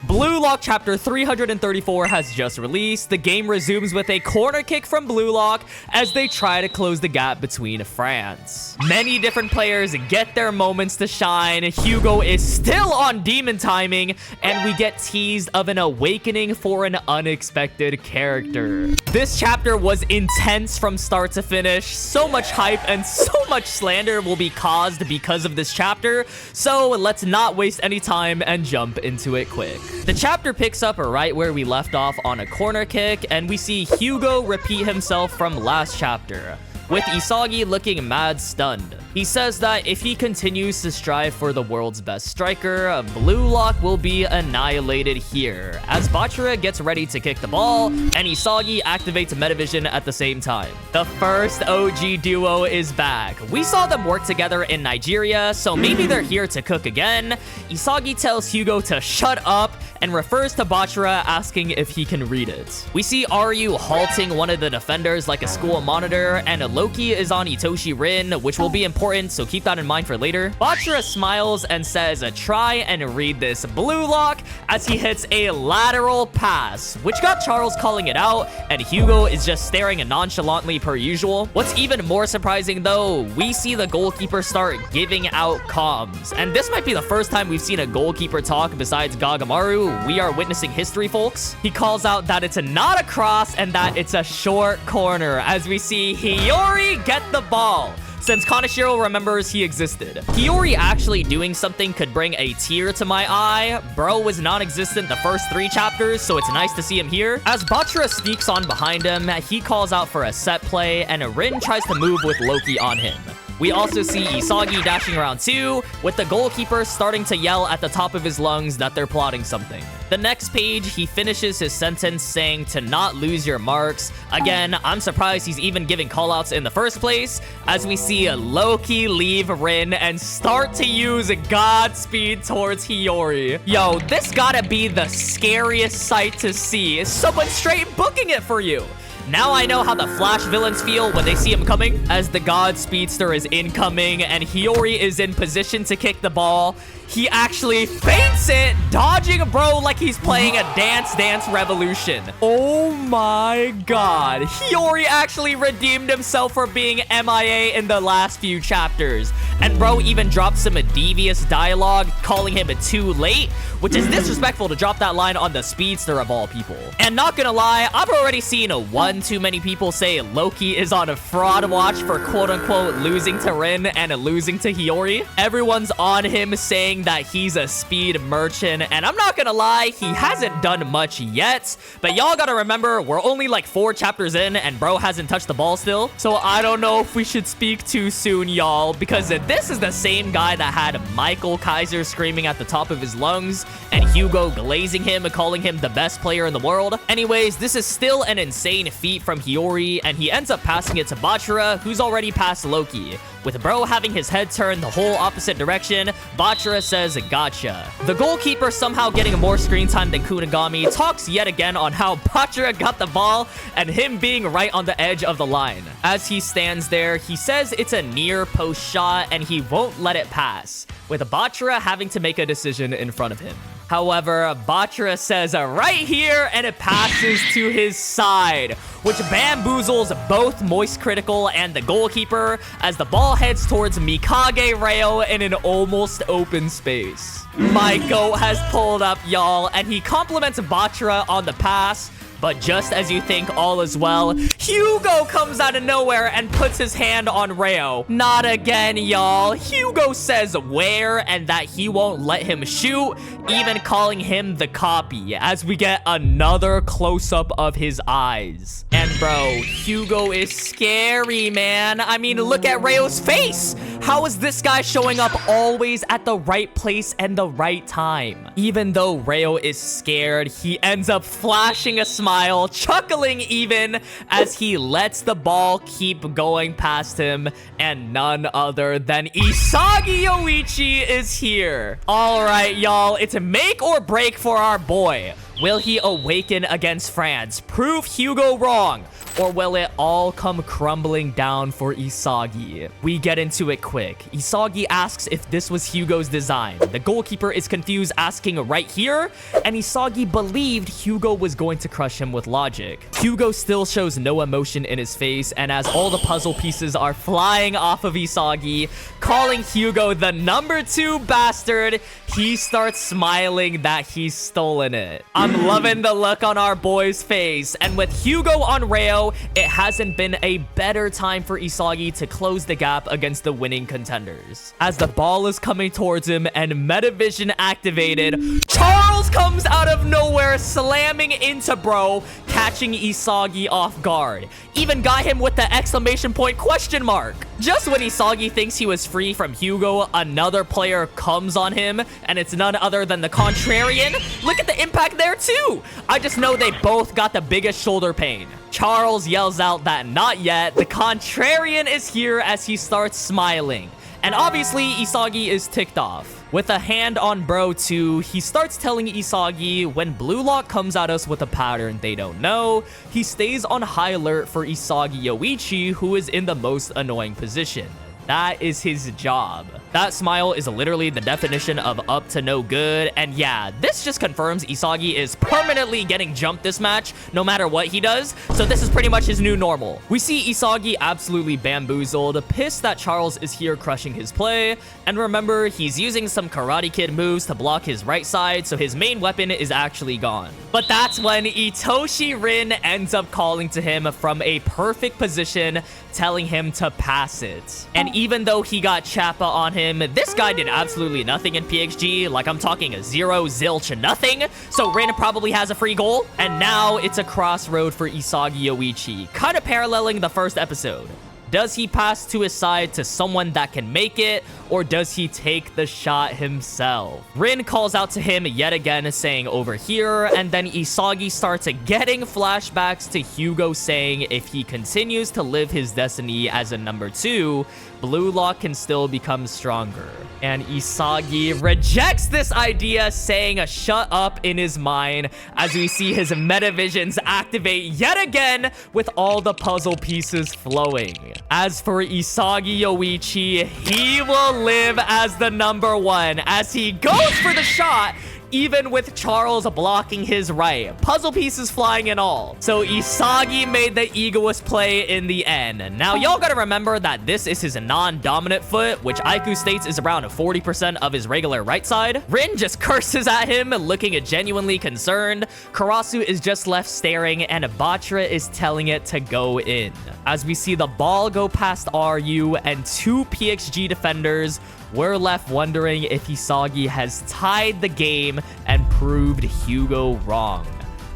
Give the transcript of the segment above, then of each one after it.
Blue Lock Chapter 334 has just released. The game resumes with a corner kick from Blue Lock as they try to close the gap between France. Many different players get their moments to shine. Hugo is still on demon timing, and we get teased of an awakening for an unexpected character. This chapter was intense from start to finish. So much hype and so much slander will be caused because of this chapter, so let's not waste any time and jump into it quick. The chapter picks up right where we left off on a corner kick, and we see Hugo repeat himself from last chapter, with Isagi looking mad stunned. He says that if he continues to strive for the world's best striker, Blue Lock will be annihilated here, as Bachira gets ready to kick the ball, and Isagi activates Metavision at the same time. The first OG duo is back. We saw them work together in Nigeria, so maybe they're here to cook again. Isagi tells Hugo to shut up, and refers to Bachira asking if he can read it. We see Ryu halting one of the defenders like a school monitor, and Loki is on Itoshi Rin, which will be important, so keep that in mind for later. Bachira smiles and says, try and read this, Blue Lock, as he hits a lateral pass, which got Charles calling it out, and Hugo is just staring nonchalantly per usual. What's even more surprising though, we see the goalkeeper start giving out comms, and this might be the first time we've seen a goalkeeper talk besides Gagamaru. We are witnessing history, folks. He calls out that it's not a cross and that it's a short corner, as we see Hiyori get the ball, since Kaneshiro remembers he existed. Hiyori actually doing something could bring a tear to my eye. Bro was non-existent the first 3 chapters, so it's nice to see him here. As Bachira sneaks on behind him, he calls out for a set play, and Rin tries to move with Loki on him. We also see Isagi dashing around too, with the goalkeeper starting to yell at the top of his lungs that they're plotting something. The next page, he finishes his sentence saying to not lose your marks. Again, I'm surprised he's even giving callouts in the first place, as we see Loki leave Rin and start to use Godspeed towards Hiyori. Yo, this gotta be the scariest sight to see. Someone straight booking it for you. Now I know how the Flash villains feel when they see him coming, as the God Speedster is incoming and Hiyori is in position to kick the ball. He actually feints it, dodging bro like he's playing a Dance Dance Revolution. Oh my god. Hiyori actually redeemed himself for being MIA in the last few chapters. And bro even dropped some devious dialogue, calling him too late, which is disrespectful to drop that line on the Speedster of all people. And not gonna lie, I've already seen one too many people say Loki is on a fraud watch for quote-unquote losing to Rin and losing to Hiyori. Everyone's on him saying that he's a speed merchant, and I'm not gonna lie, he hasn't done much yet, but y'all gotta remember, we're only like 4 chapters in, and bro hasn't touched the ball still, so I don't know if we should speak too soon, y'all, because this is the same guy that had Michael Kaiser screaming at the top of his lungs, and Hugo glazing him and calling him the best player in the world. Anyways, this is still an insane feat from Hiyori, and he ends up passing it to Bachira, who's already past Loki. With bro having his head turned the whole opposite direction, Bachira says, gotcha. The goalkeeper somehow getting more screen time than Kunigami talks yet again on how Bachira got the ball and him being right on the edge of the line. As he stands there, he says it's a near post shot and he won't let it pass, with Bachira having to make a decision in front of him. However, Bachira says right here, and it passes to his side, which bamboozles both Moist Critical and the goalkeeper as the ball heads towards Mikage Reo in an almost open space. My goat has pulled up, y'all, and he compliments Bachira on the pass. But just as you think all is well, Hugo comes out of nowhere and puts his hand on Reo. Not again, y'all. Hugo says where and that he won't let him shoot, even calling him the copy, as we get another close-up of his eyes. And bro, Hugo is scary, man. I mean, look at Reo's face. How is this guy showing up always at the right place and the right time? Even though Reo is scared, he ends up flashing a smile, chuckling even, as he lets the ball keep going past him, and none other than Isagi YOICHI is here. All right, y'all, it's a make or break for our boy. Will he awaken against France, prove Hugo wrong, or will it all come crumbling down for Isagi? We get into it quick. Isagi asks if this was Hugo's design. The goalkeeper is confused, asking right here, and Isagi believed Hugo was going to crush him with logic. Hugo still shows no emotion in his face, and as all the puzzle pieces are flying off of Isagi, calling Hugo the number 2 bastard, he starts smiling that he's stolen it. I'm loving the look on our boy's face, and with Hugo on rail, it hasn't been a better time for Isagi to close the gap against the winning contenders. As the ball is coming towards him and Metavision activated, Charles comes out of nowhere, slamming into bro, catching Isagi off guard. Even got him with the exclamation point question mark. Just when Isagi thinks he was free from Hugo, another player comes on him, and it's none other than the contrarian. Look at the impact there too. I just know they both got the biggest shoulder pain. Charles yells out that not yet. The contrarian is here as he starts smiling. And obviously, Isagi is ticked off. With a hand on bro too, he starts telling Isagi when BLUELOCK comes at us with a pattern they don't know, he stays on high alert for Isagi YOICHI, who is in the most annoying position. That is his job. That smile is literally the definition of up to no good. And yeah, this just confirms Isagi is permanently getting jumped this match, no matter what he does. So this is pretty much his new normal. We see Isagi absolutely bamboozled, pissed that Charles is here crushing his play. And remember, he's using some Karate Kid moves to block his right side, so his main weapon is actually gone. But that's when Itoshi Rin ends up calling to him from a perfect position, telling him to pass it. And even though he got Chappa on him, this guy did absolutely nothing in PXG. Like, I'm talking a zero, zilch, nothing. So Rin probably has a free goal. And now it's a crossroad for Isagi YOICHI, kind of paralleling the first episode. Does he pass to his side to someone that can make it, or does he take the shot himself? Rin calls out to him yet again, saying over here, and then Isagi starts getting flashbacks to Hugo saying if he continues to live his destiny as a number 2, BLUELOCK can still become stronger. And Isagi rejects this idea, saying a shut up in his mind, as we see his metavisions activate yet again with all the puzzle pieces flowing. As for Isagi YOICHI, he will live as the number 1 as he goes for the shot, even with Charles blocking his right. Puzzle pieces flying and all. So Isagi made the egoist play in the end. Now, y'all gotta remember that this is his non-dominant foot, which Aiku states is around 40% of his regular right side. Rin just curses at him, looking genuinely concerned. Karasu is just left staring, and Batra is telling it to go in. As we see the ball go past RU and 2 PXG defenders, we're left wondering if Isagi has tied the game and proved Hugo wrong.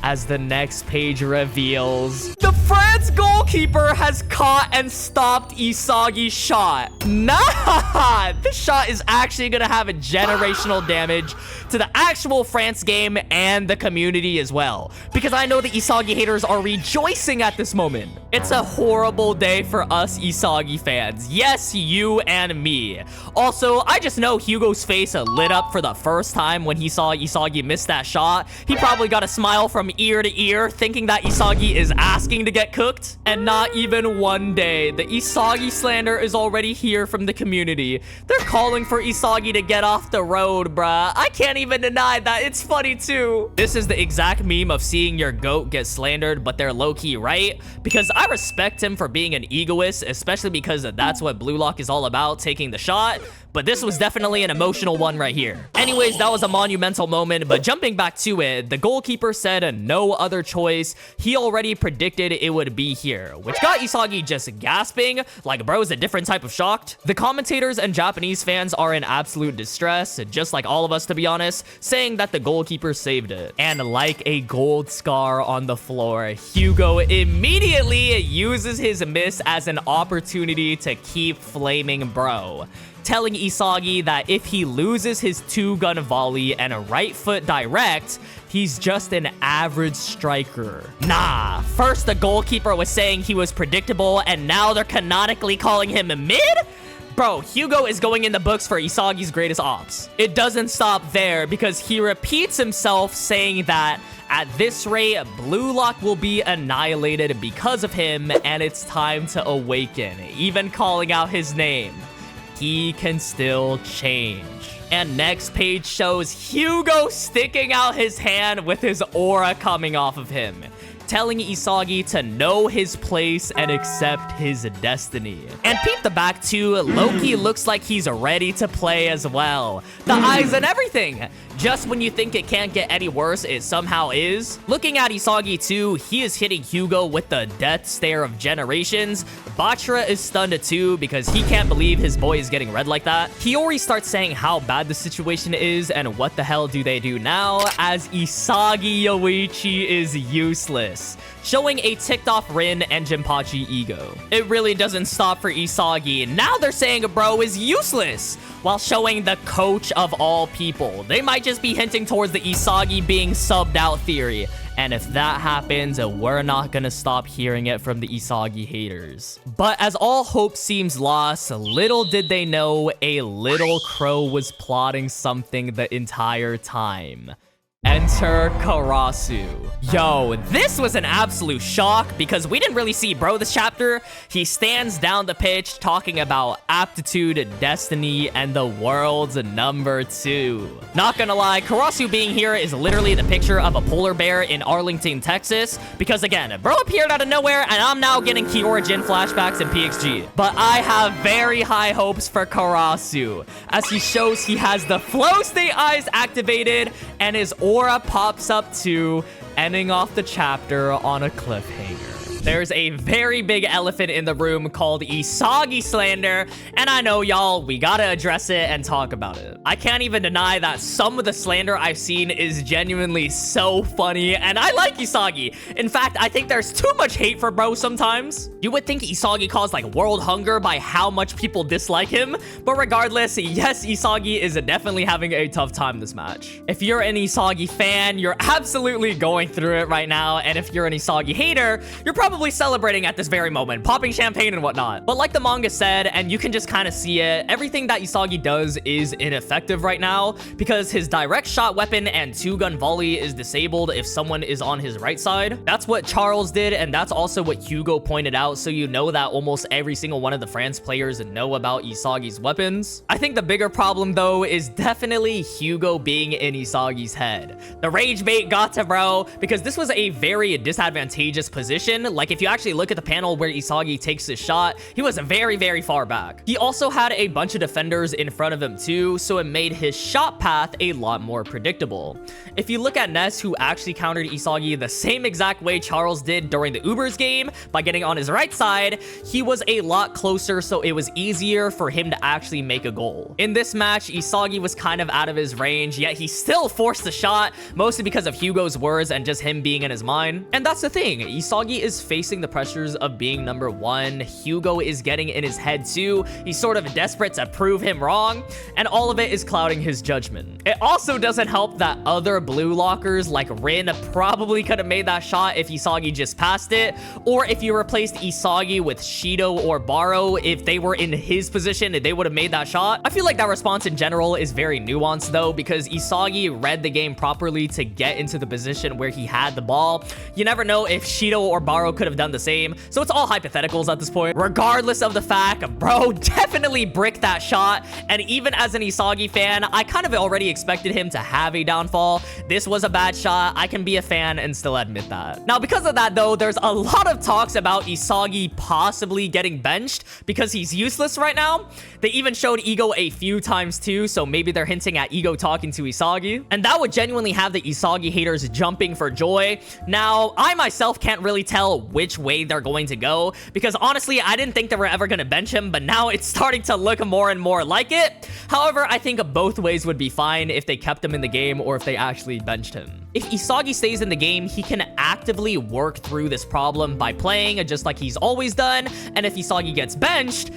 As the next page reveals, the France goalkeeper has caught and stopped Isagi's shot. Nah, this shot is actually gonna have a generational damage to the actual France game and the community as well, because I know the Isagi haters are rejoicing at this moment. It's a horrible day for us Isagi fans. Yes, you and me. Also, I just know Hugo's face lit up for the first time when he saw Isagi miss that shot. He probably got a smile from ear to ear, thinking that Isagi is asking to get cooked. And not even one day, the Isagi slander is already here from the community. They're calling for Isagi to get off the road, bruh. I can't even deny that. It's funny too. This is the exact meme of seeing your goat get slandered, but they're low-key right. Because I respect him for being an egoist, especially because that's what BLUELOCK is all about, taking the shot. But this was definitely an emotional one right here. Anyways, that was a monumental moment, but jumping back to it, the goalkeeper said no other choice. He already predicted it would be here, which got Isagi just gasping, like bro's a different type of shocked. The commentators and Japanese fans are in absolute distress, just like all of us to be honest, saying that the goalkeeper saved it. And like a gold scar on the floor, Hugo immediately uses his miss as an opportunity to keep flaming bro, telling Isagi that if he loses his 2-gun volley and a right foot direct, he's just an average striker. Nah, first the goalkeeper was saying he was predictable, and now they're canonically calling him mid? Bro, Hugo is going in the books for Isagi's greatest ops. It doesn't stop there because he repeats himself saying that at this rate, BLUELOCK will be annihilated because of him and it's time to awaken, even calling out his name. He can still change. And next page shows Hugo sticking out his hand with his aura coming off of him, telling Isagi to know his place and accept his destiny. And peep the back too, Loki looks like he's ready to play as well. The eyes and everything. Just when you think it can't get any worse, it somehow is. Looking at Isagi too, he is hitting Hugo with the death stare of generations. Bachira is stunned too because he can't believe his boy is getting red like that. Hiyori starts saying how bad the situation is and what the hell do they do now, as Isagi YOICHI is useless, showing a ticked off Rin and Jinpachi ego. It really doesn't stop for Isagi. Now they're saying a bro is useless, while showing the coach of all people. They might just be hinting towards the Isagi being subbed out theory. And if that happens, we're not gonna stop hearing it from the Isagi haters. But as all hope seems lost, little did they know a little crow was plotting something the entire time. Enter Karasu. Yo, this was an absolute shock because we didn't really see bro this chapter. He stands down the pitch talking about aptitude, destiny, and the world's number 2. Not gonna lie, Karasu being here is literally the picture of a polar bear in Arlington, Texas, because again, bro appeared out of nowhere and I'm now getting Kyorijin flashbacks in PXG. But I have very high hopes for Karasu, as he shows he has the flow state eyes activated and his aura pops up too, ending off the chapter on a cliffhanger. There's a very big elephant in the room called Isagi slander, and I know y'all, we gotta address it and talk about it. I can't even deny that some of the slander I've seen is genuinely so funny, and I like Isagi. In fact, I think there's too much hate for bro sometimes. You would think Isagi caused like world hunger by how much people dislike him, but regardless, yes, Isagi is definitely having a tough time this match. If you're an Isagi fan, you're absolutely going through it right now, and if you're an Isagi hater, you're probably celebrating at this very moment, popping champagne and whatnot. But like the manga said, and you can just kind of see it, everything that Isagi does is ineffective right now because his direct shot weapon and 2-gun volley is disabled if someone is on his right side. That's what Charles did, and that's also what Hugo pointed out, so you know that almost every single one of the France players know about Isagi's weapons. I think the bigger problem though is definitely Hugo being in Isagi's head. The rage bait got to bro because this was a very disadvantageous position. Like if you actually look at the panel where Isagi takes his shot, he was very, very far back. He also had a bunch of defenders in front of him too, so it made his shot path a lot more predictable. If you look at Ness, who actually countered Isagi the same exact way Charles did during the Ubers game by getting on his right side, he was a lot closer, so it was easier for him to actually make a goal. In this match, Isagi was kind of out of his range, yet he still forced the shot, mostly because of Hugo's words and just him being in his mind. And that's the thing, Isagi is facing the pressures of being number 1. Hugo is getting in his head too. He's sort of desperate to prove him wrong, and all of it is clouding his judgment. It also doesn't help that other blue lockers like Rin probably could have made that shot if Isagi just passed it, or if you replaced Isagi with Shido or Barou, if they were in his position, they would have made that shot. I feel like that response in general is very nuanced though, because Isagi read the game properly to get into the position where he had the ball. You never know if Shido or Barou could have done the same, so it's all hypotheticals at this point. Regardless of the fact, bro definitely bricked that shot, and even as an Isagi fan, I kind of already expected him to have a downfall. This was a bad shot. I can be a fan and still admit that. Now, because of that though, there's a lot of talks about Isagi possibly getting benched because he's useless right now. They even showed Ego a few times too, so maybe they're hinting at Ego talking to Isagi, and that would genuinely have the Isagi haters jumping for joy. Now, I myself can't really tell which way they're going to go, because honestly, I didn't think they were ever going to bench him, but now it's starting to look more and more like it. However, I think both ways would be fine if they kept him in the game or if they actually benched him. If Isagi stays in the game, he can actively work through this problem by playing just like he's always done, and if Isagi gets benched,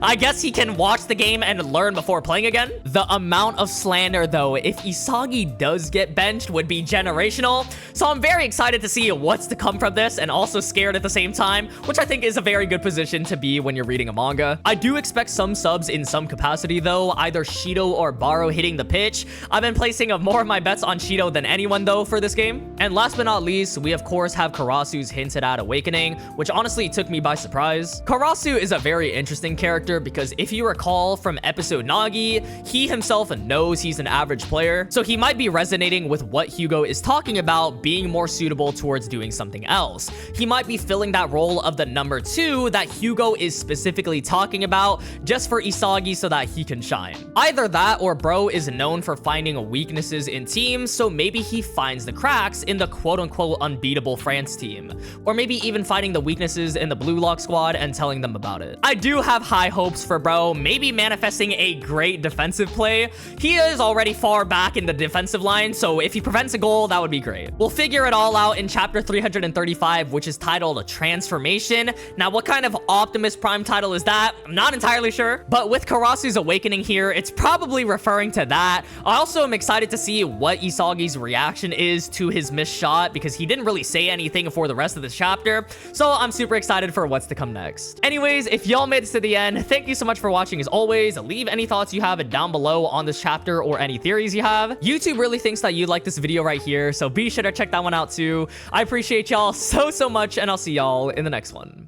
I guess he can watch the game and learn before playing again. The amount of slander, though, if Isagi does get benched, would be generational, so I'm very excited to see what's to come from this, and also scared at the same time, which I think is a very good position to be when you're reading a manga. I do expect some subs in some capacity, though, either Shido or Barou hitting the pitch. I've been placing more of my bets on Shido than anyone, though, for this game. And last but not least, we of course have Karasu's hinted at awakening, which honestly took me by surprise. Karasu is a very interesting character because if you recall from episode Nagi, he himself knows he's an average player, so he might be resonating with what Hugo is talking about, being more suitable towards doing something else. He might be filling that role of the number 2 that Hugo is specifically talking about just for Isagi so that he can shine. Either that or bro is known for finding weaknesses in teams, so maybe he finds the cracks in the quote-unquote unbeatable France team, or maybe even finding the weaknesses in the BLUELOCK squad and telling them about it. I do have high hopes for bro, maybe manifesting a great defensive play. He is already far back in the defensive line, so if he prevents a goal, that would be great. We'll figure it all out in chapter 335, which is titled Transformation. Now, what kind of Optimus Prime title is that? I'm not entirely sure, but with Karasu's awakening here, it's probably referring to that. I also am excited to see what Isagi's reaction is to his missed shot, because he didn't really say anything for the rest of this chapter, so I'm super excited for what's to come next. Anyways, if y'all made it to the end, thank you so much for watching. As always, leave any thoughts you have down below on this chapter or any theories you have. YouTube really thinks that you like this video right here, so be sure to check that one out too. I appreciate y'all so much, and I'll see y'all in the next one.